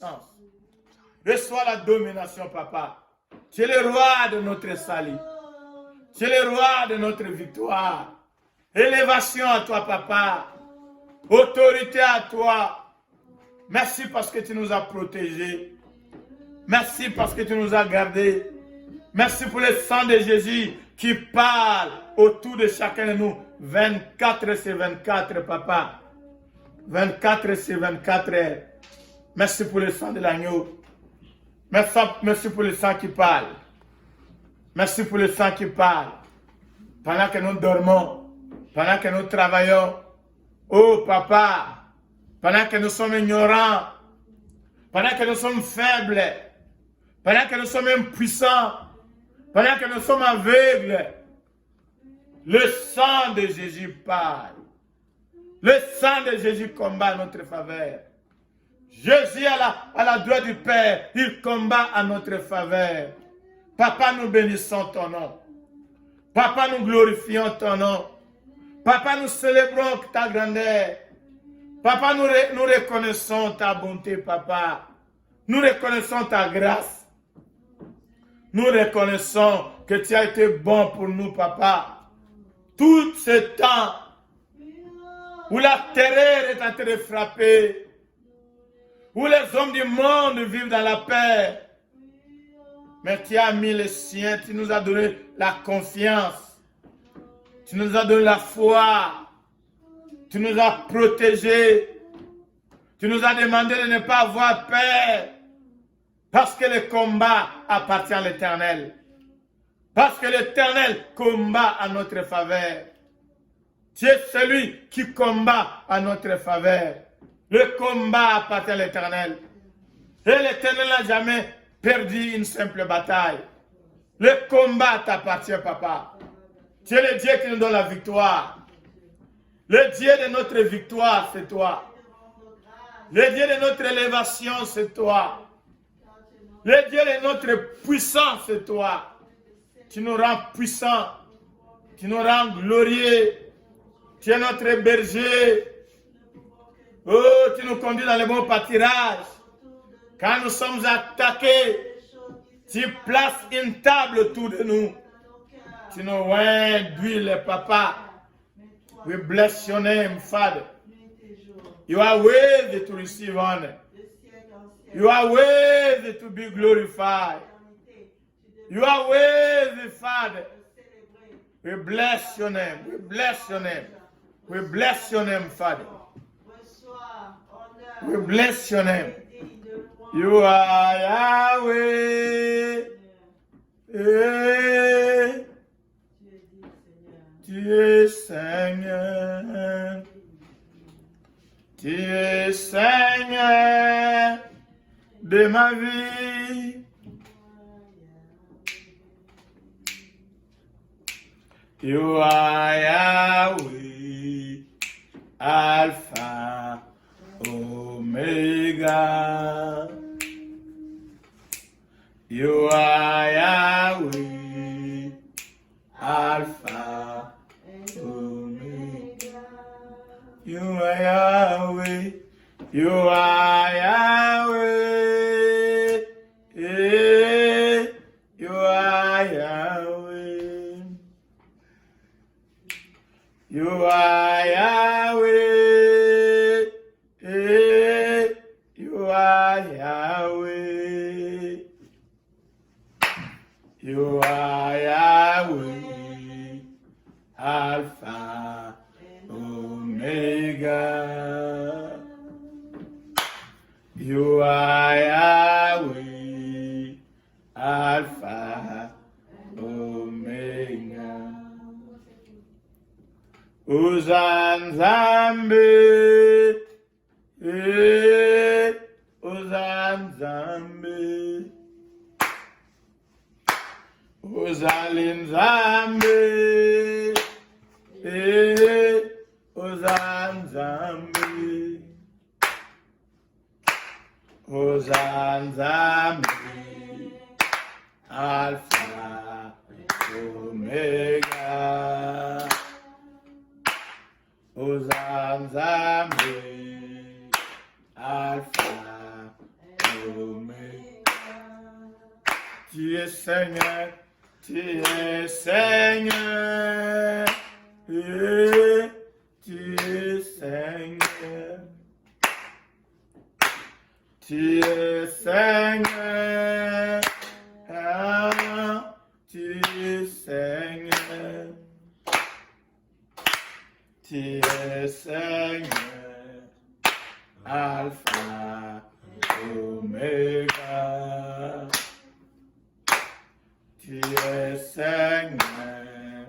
puissance. Reçois la domination, papa. Tu es le roi de notre salut. Tu es le roi de notre victoire. Élévation à toi, papa. Autorité à toi. Merci parce que tu nous as protégés. Merci parce que tu nous as gardés. Merci pour le sang de Jésus qui parle autour de chacun de nous. 24 sur 24, papa. 24 sur 24 heures. Merci pour le sang de l'agneau. Merci pour le sang qui parle. Merci pour le sang qui parle. Pendant que nous dormons, pendant que nous travaillons, oh papa, pendant que nous sommes ignorants, pendant que nous sommes faibles, pendant que nous sommes impuissants, pendant que nous sommes aveugles, le sang de Jésus parle. Le sang de Jésus combat à notre faveur. Jésus à la droite du Père, il combat à notre faveur. Papa, nous bénissons ton nom. Papa, nous glorifions ton nom. Papa, nous célébrons ta grandeur. Papa, nous reconnaissons ta bonté, papa. Nous reconnaissons ta grâce. Nous reconnaissons que tu as été bon pour nous, papa. Tout ce temps où la terreur est en train de frapper, où les hommes du monde vivent dans la paix, mais tu as mis les siens, tu nous as donné la confiance, tu nous as donné la foi, tu nous as protégés, tu nous as demandé de ne pas avoir peur, parce que le combat appartient à l'Éternel, parce que l'Éternel combat à notre faveur. Tu es celui qui combat à notre faveur. Le combat appartient à l'Éternel. Et l'Éternel n'a jamais perdu une simple bataille. Le combat t'appartient, papa. Tu es le Dieu qui nous donne la victoire. Le Dieu de notre victoire, c'est toi. Le Dieu de notre élévation, c'est toi. Le Dieu de notre puissance, c'est toi. Tu nous rends puissants. Tu nous rends glorieux. Tu es notre berger. Oh, tu nous conduis dans le bon pâturage. Quand nous sommes attaqués, tu places une table autour de nous. Tu nous oins d'huile, papa. We bless your name, Father. You are worthy to receive honor. You are worthy to be glorified. You are worthy, Father. We bless your name. We bless your name. We bless your name, Father. We bless your name. You are Yahweh. Tu es Seigneur. Tu es Seigneur de ma vie. You are Yahweh, Alpha, Omega. You are Yahweh, Alpha, Omega. You are Yahweh, you are Yahweh, you are Yahweh. You are Yahweh, you are Yahweh. You are Yahweh, Alpha, Omega. You are Yahweh, Alpha, Omega. Uzanzambe, Uzanzambe, Uzalinzambe, Uzanzambe, Uzanzambe, Alpha, Omega. Uzanzambe, Alpha, Tu es Seigneur, tu es Seigneur, et tu es Seigneur. Tu es Seigneur, ah, tu es Seigneur. Tu es Seigneur, Alpha, Oméga. Tu es Seigneur,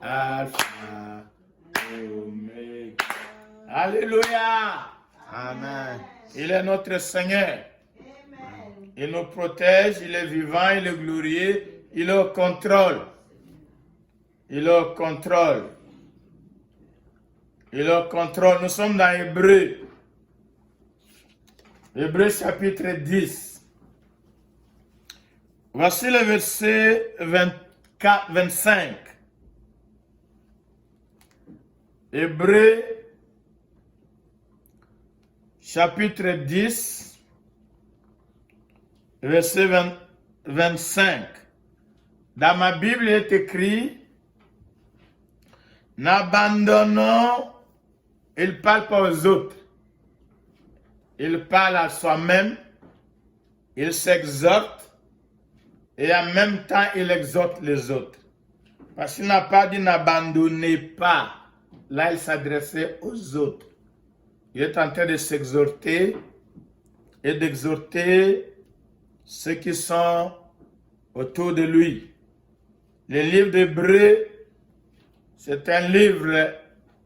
Alpha, Oméga. Alléluia. Amen. Il est notre Seigneur. Il nous protège, il est vivant, il est glorieux, il est au contrôle. Il est au contrôle. Il est au contrôle. Nous sommes dans Hébreux. Hébreux chapitre 10. Voici le verset 25. Hébreux chapitre 10, verset 25. Dans ma Bible, il est écrit, n'abandonnons, il ne parle pas aux autres. Il parle à soi-même, il s'exhorte et en même temps il exhorte les autres. Parce qu'il n'a pas dit n'abandonnez pas. Là, il s'adressait aux autres. Il est en train de s'exhorter et d'exhorter ceux qui sont autour de lui. Le livre d'Hébreux, c'est un livre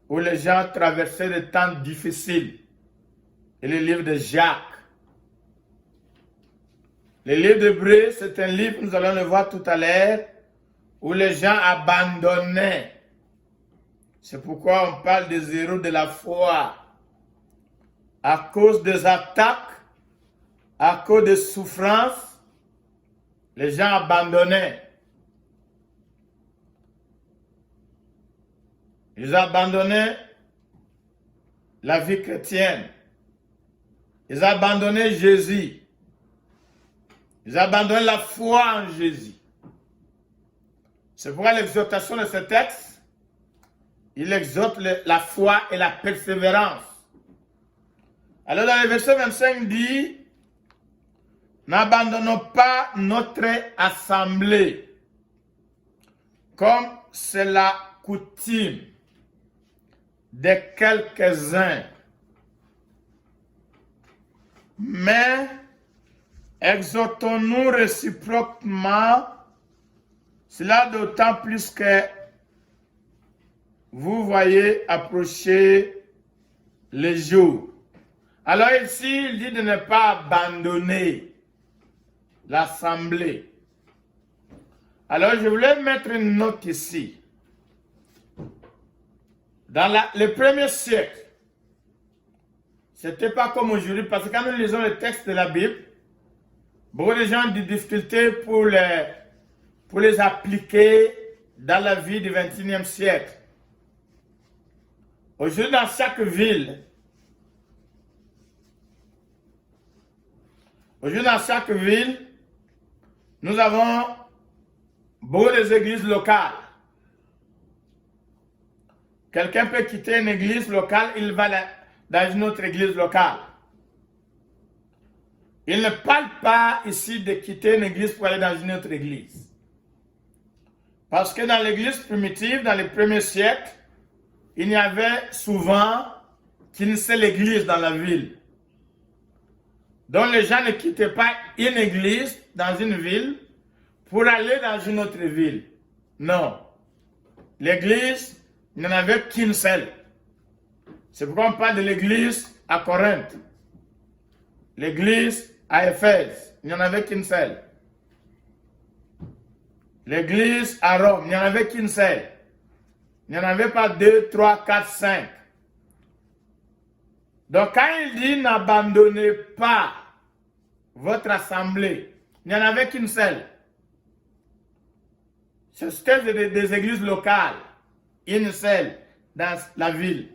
où les gens traversaient des temps difficiles. Et le livre de Jacques. Le livre d'Hébreux, c'est un livre, nous allons le voir tout à l'heure, où les gens abandonnaient. C'est pourquoi on parle des héros de la foi. À cause des attaques, à cause des souffrances, les gens abandonnaient. Ils abandonnaient la vie chrétienne. Ils abandonnaient Jésus. Ils abandonnaient la foi en Jésus. C'est pourquoi l'exhortation de ce texte, il exhorte la foi et la persévérance. Alors dans le verset 25 dit, n'abandonnons pas notre assemblée, comme c'est la coutume de quelques-uns, mais exhortons-nous réciproquement, cela d'autant plus que vous voyez approcher les jours. Alors ici, il dit de ne pas abandonner l'assemblée. Alors je voulais mettre une note ici. Dans le premier siècle, ce n'était pas comme aujourd'hui, parce que quand nous lisons les textes de la Bible, beaucoup de gens ont des difficultés pour les appliquer dans la vie du XXIe siècle. Aujourd'hui, dans chaque ville, nous avons beaucoup d'églises locales. Quelqu'un peut quitter une église locale, il va dans une autre église locale. Il ne parle pas ici de quitter une église pour aller dans une autre église. Parce que dans l'église primitive, dans les premiers siècles, il y avait souvent qu'une seule église dans la ville. Donc les gens ne quittaient pas une église dans une ville pour aller dans une autre ville. Non. L'église, il n'y en avait qu'une seule. C'est pourquoi on parle de l'église à Corinthe. L'église à Éphèse, il n'y en avait qu'une seule. L'église à Rome, il n'y en avait qu'une seule. Il n'y en avait pas 2, 3, 4, 5. Donc quand il dit n'abandonnez pas votre assemblée, il n'y en avait qu'une seule. C'était des églises locales, une seule dans la ville.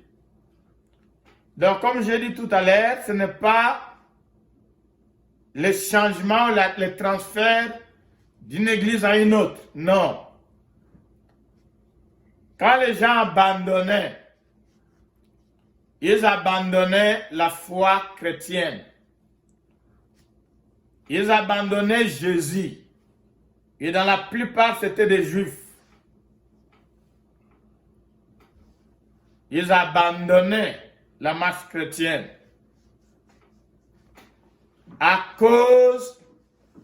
Donc comme j'ai dit tout à l'heure, ce n'est pas les changements, les transferts d'une église à une autre. Non. Quand les gens abandonnaient, ils abandonnaient la foi chrétienne. Ils abandonnaient Jésus. Et dans la plupart, c'était des Juifs. Ils abandonnaient la marche chrétienne à cause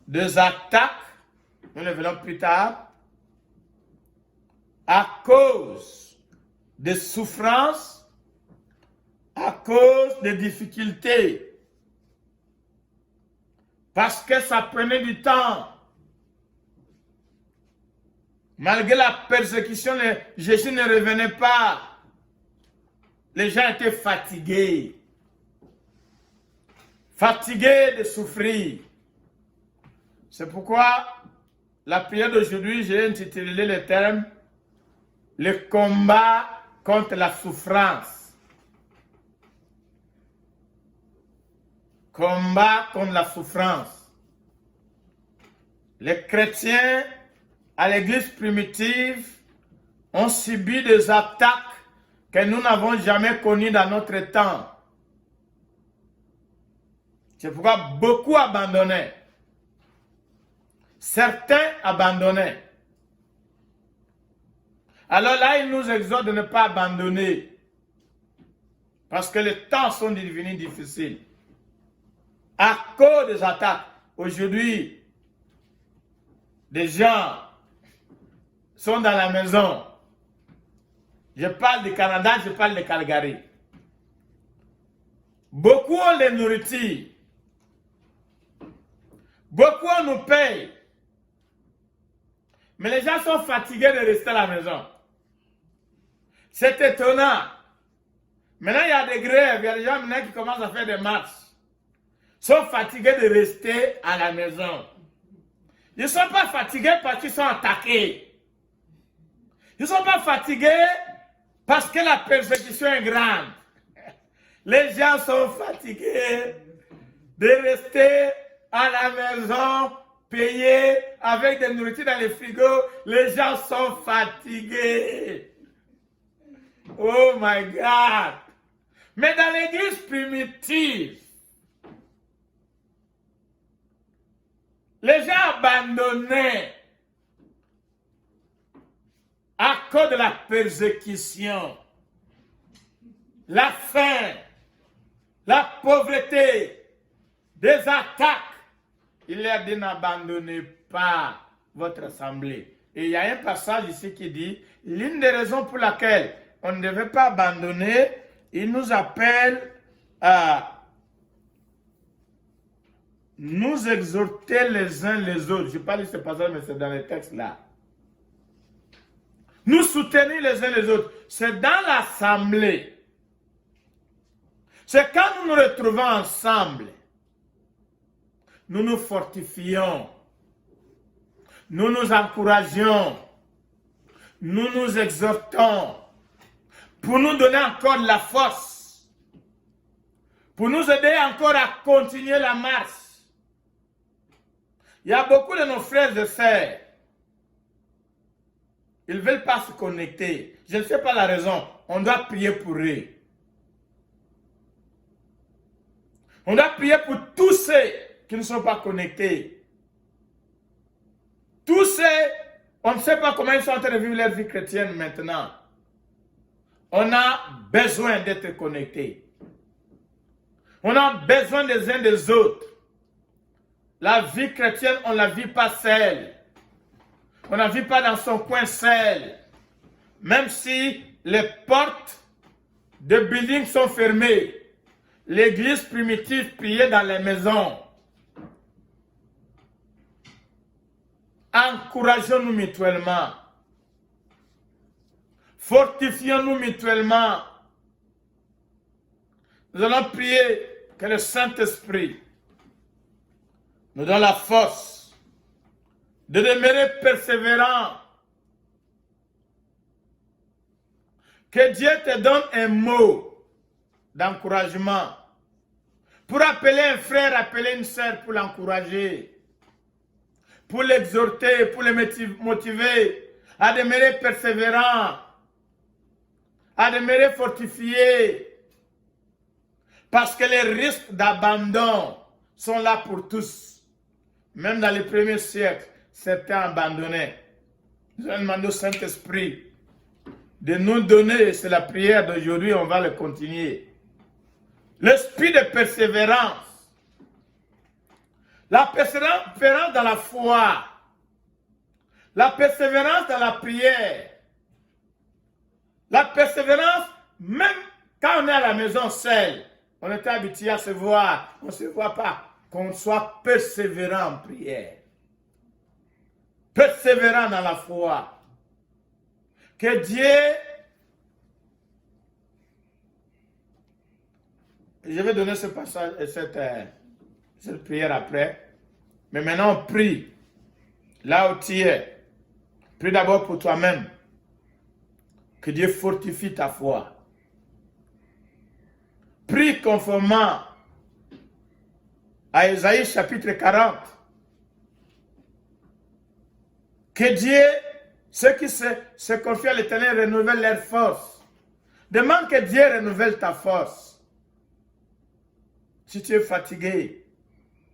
des attaques, nous le verrons plus tard, à cause des souffrances, à cause des difficultés, parce que ça prenait du temps. Malgré la persécution, Jésus ne revenait pas. Les gens étaient fatigués. Fatigués de souffrir. C'est pourquoi la prière d'aujourd'hui, j'ai intitulé le terme « Le combat contre la souffrance ». Combat contre la souffrance. Les chrétiens à l'église primitive ont subi des attaques que nous n'avons jamais connues dans notre temps. C'est pourquoi beaucoup abandonnaient. Certains abandonnaient. Alors là, il nous exhorte de ne pas abandonner. Parce que les temps sont devenus difficiles. À cause des attaques. Aujourd'hui, des gens sont dans la maison. Je parle du Canada, je parle de Calgary. Beaucoup ont les nourritures. Beaucoup nous payent. Mais les gens sont fatigués de rester à la maison. C'est étonnant. Maintenant, il y a des grèves, il y a des gens maintenant qui commencent à faire des marches. Ils sont fatigués de rester à la maison. Ils ne sont pas fatigués parce qu'ils sont attaqués. Ils ne sont pas fatigués parce que la persécution est grande. Les gens sont fatigués de rester à la maison, payés, avec des nourritures dans les frigos. Les gens sont fatigués. Oh my God! Mais dans l'église primitive, les gens abandonnaient à cause de la persécution, la faim, la pauvreté, des attaques. Il a dit n'abandonnez pas votre assemblée. Et il y a un passage ici qui dit, l'une des raisons pour laquelle on ne devait pas abandonner, il nous appelle à nous exhorter les uns les autres. Je parle de ce passage, mais c'est dans les textes là. Nous soutenir les uns les autres. C'est dans l'assemblée. C'est quand nous nous retrouvons ensemble. Nous nous fortifions. Nous nous encourageons. Nous nous exhortons. Pour nous donner encore de la force. Pour nous aider encore à continuer la marche. Il y a beaucoup de nos frères et sœurs. Ils ne veulent pas se connecter. Je ne sais pas la raison. On doit prier pour eux. On doit prier pour tous ceux qui ne sont pas connectés. Tous ceux, on ne sait pas comment ils sont en train de vivre leur vie chrétienne maintenant. On a besoin d'être connectés. On a besoin des uns des autres. La vie chrétienne, on ne la vit pas seule. On ne la vit pas dans son coin seul. Même si les portes de building sont fermées. L'église primitive priait dans les maisons. Encourageons-nous mutuellement. Fortifions-nous mutuellement. Nous allons prier que le Saint-Esprit nous donne la force de demeurer persévérant. Que Dieu te donne un mot d'encouragement. Pour appeler un frère, appeler une sœur pour l'encourager. pour l'exhorter, pour le motiver à demeurer persévérant, à demeurer fortifié. Parce que les risques d'abandon sont là pour tous. Même dans les premiers siècles, certains abandonnaient. Nous allons demander au Saint-Esprit de nous donner, c'est la prière d'aujourd'hui, on va le continuer. L'esprit de persévérance. La persévérance dans la foi. La persévérance dans la prière. La persévérance, même quand on est à la maison seul, on est habitué à se voir, on ne se voit pas. Qu'on soit persévérant en prière. Persévérant dans la foi. Que Dieu, je vais donner ce passage et cette prière après, mais maintenant on prie, là où tu es, prie d'abord pour toi-même, que Dieu fortifie ta foi. Prie conformément à Ésaïe chapitre 40, que Dieu, ceux qui se confient à l'Éternel renouvellent leur force. Demande que Dieu renouvelle ta force. Si tu es fatigué,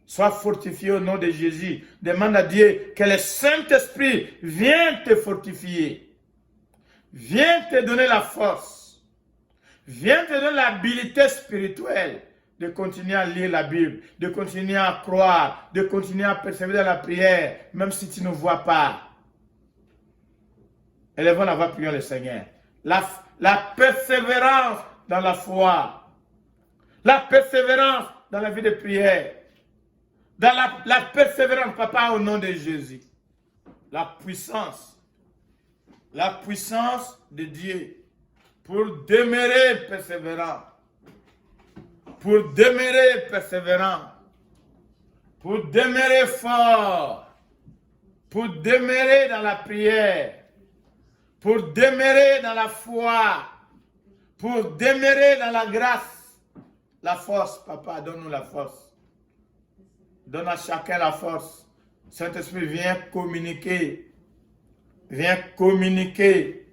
sois fortifié au nom de Jésus. Demande à Dieu que le Saint-Esprit vienne te fortifier. Viens te donner la force. Viens te donner l'habilité spirituelle de continuer à lire la Bible, de continuer à croire, de continuer à persévérer dans la prière, même si tu ne vois pas. Élevons la voix, prions le Seigneur. La persévérance dans la foi. La persévérance dans la vie de prière. Dans la persévérance, papa, au nom de Jésus. La puissance de Dieu pour demeurer persévérant. Pour demeurer persévérant. Pour demeurer fort. Pour demeurer dans la prière. Pour demeurer dans la foi, pour demeurer dans la grâce. La force, papa, donne-nous la force. Donne à chacun la force. Saint-Esprit, viens communiquer. Viens communiquer.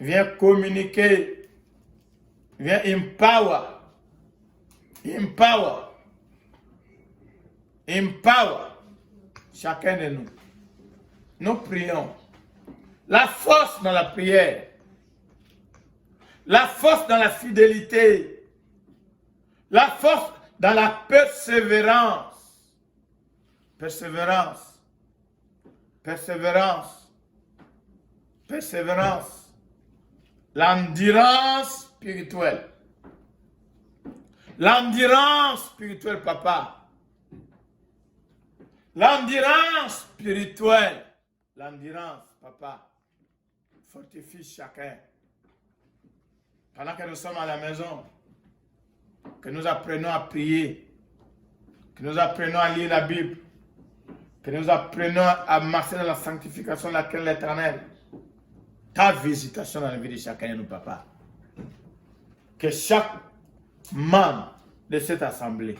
Viens communiquer. Viens empower. Empower. Empower. Chacun de nous. Nous prions. La force dans la prière. La force dans la fidélité. La force dans la persévérance. Persévérance. Persévérance. Persévérance. L'endurance spirituelle. L'endurance spirituelle, papa. L'endurance spirituelle. L'endurance, papa. Fortifie chacun. Pendant que nous sommes à la maison, que nous apprenons à prier, que nous apprenons à lire la Bible, que nous apprenons à marcher dans la sanctification de laquelle l'Éternel, ta visitation dans la vie de chacun de nous, papa. Que chaque membre de cette assemblée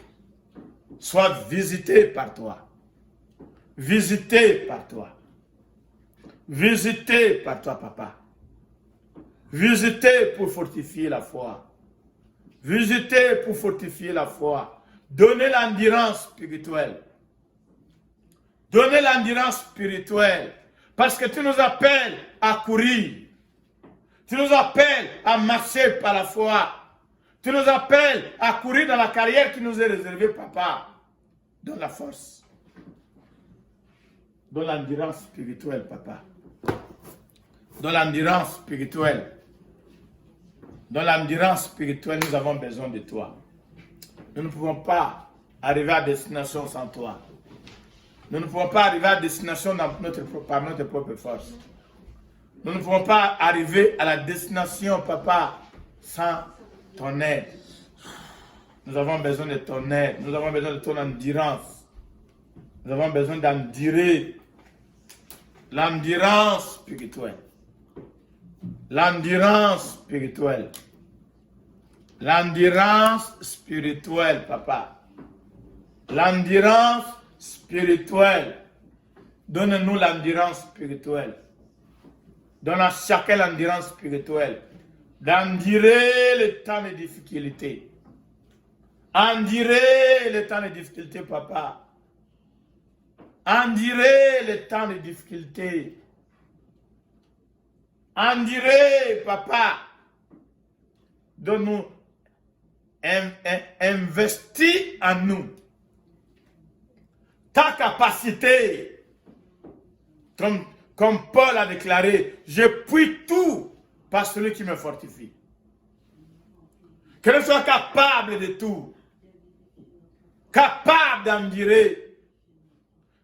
soit visité par toi. Visité par toi. Visité par toi, papa. Visité pour fortifier la foi. Visité pour fortifier la foi. Donnez l'endurance spirituelle. Donnez l'endurance spirituelle. Parce que tu nous appelles à courir. Tu nous appelles à marcher par la foi. Tu nous appelles à courir dans la carrière qui nous est réservée, papa. Donne la force. Donne l'endurance spirituelle, papa. Dans l'endurance spirituelle. Dans l'endurance spirituelle, nous avons besoin de toi. Nous ne pouvons pas arriver à destination sans toi. Nous ne pouvons pas arriver à destination par notre propre force. Nous ne pouvons pas arriver à la destination, papa, sans ton aide. Nous avons besoin de ton aide. Nous avons besoin de ton endurance. Nous avons besoin d'endurer l'endurance spirituelle. L'endurance spirituelle. L'endurance spirituelle, papa. L'endurance spirituelle. Donne-nous l'endurance spirituelle. Donne à chacun l'endurance spirituelle. D'endurer le temps de difficulté. Endurer le temps de difficulté, papa. Endurer le temps de difficulté. Endurer, papa. Donne-nous, investis en nous ta capacité. Comme Paul a déclaré, je puis tout par celui qui me fortifie. Que nous soyons capables de tout. Capables d'endurer.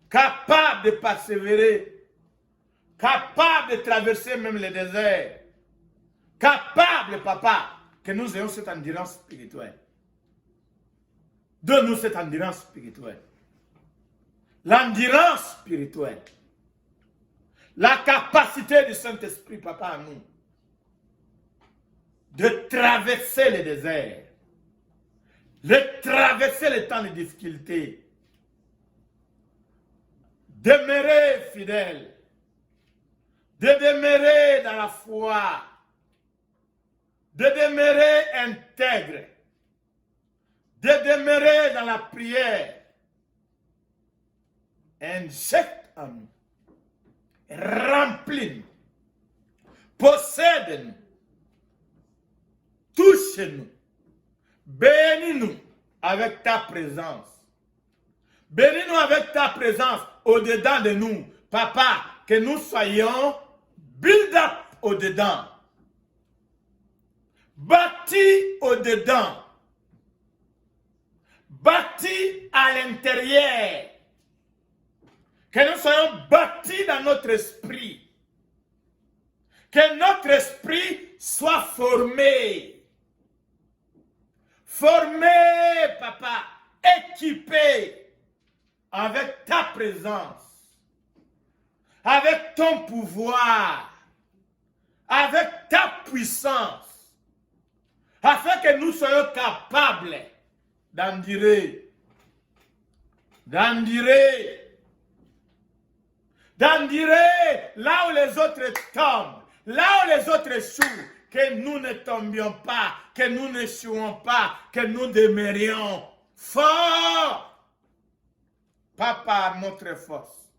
Capables de persévérer. Capables de traverser même le désert. Capables, papa, que nous ayons cette endurance spirituelle. Donne-nous cette endurance spirituelle. L'endurance spirituelle. La capacité du Saint-Esprit, papa, à nous, de traverser le désert, de traverser les temps de difficulté, demeurer fidèle, de demeurer dans la foi, de demeurer intègre, de demeurer dans la prière. Injecte en nous, remplis-nous, possède-nous, touche-nous, bénis-nous avec ta présence. Bénis-nous avec ta présence au-dedans de nous, papa, que nous soyons build-up au-dedans, bâtis au-dedans, bâtis à l'intérieur. Que nous soyons bâtis dans notre esprit. Que notre esprit soit formé. Formé, papa, équipé avec ta présence, avec ton pouvoir, avec ta puissance, afin que nous soyons capables d'endurer, là où les autres tombent, là où les autres échouent, que nous ne tombions pas, que nous n'échouons pas, que nous demeurions forts. Pas par notre force,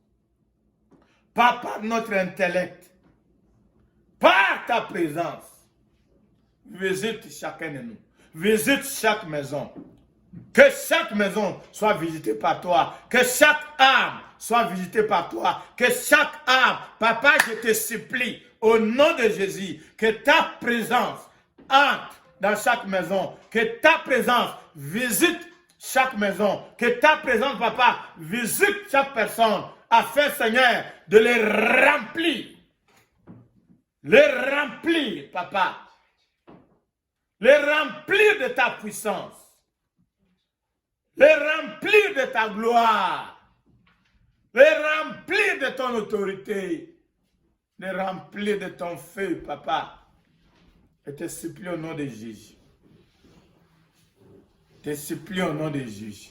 pas par notre intellect, par ta présence. Visite chacun de nous, visite chaque maison. Que chaque maison soit visitée par toi. Que chaque âme soit visitée par toi. Que chaque âme, papa, je te supplie, au nom de Jésus, que ta présence entre dans chaque maison. Que ta présence visite chaque maison. Que ta présence, papa, visite chaque personne. Afin, Seigneur, de les remplir. Les remplir, papa. Les remplir de ta puissance. Les remplir de ta gloire, les remplir de ton autorité, les remplir de ton feu, papa. Je te supplie au nom de Jésus. Je te supplie au nom de Jésus.